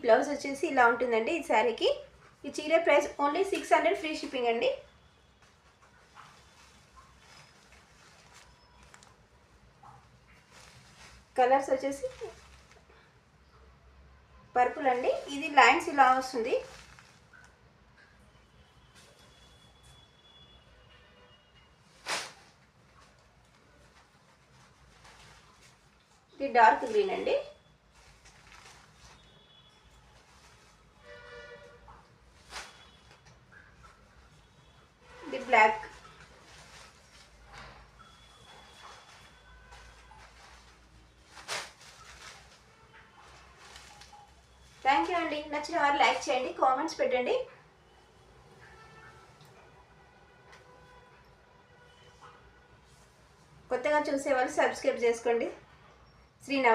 Blouse వచ్చేసి ఇలా ఉంటుందండి ఈ శారీకి. ఈ చీర ప్రైస్ ఓన్లీ 600 ఫ్రీ షిప్పింగ్ అండి. కలర్స్ వచ్చేసి పర్పుల్ అండి. ఇది లైన్స్ ఇలా వస్తుంది. ఇది డార్క్ గ్రీన్ అండి. ఇది బ్లాక్. థ్యాంక్ యూ అండి. నచ్చిన వారు లైక్ చేయండి, కామెంట్స్ పెట్టండి. కొత్తగా చూసేవాళ్ళు సబ్స్క్రైబ్ చేసుకోండి. శ్రీ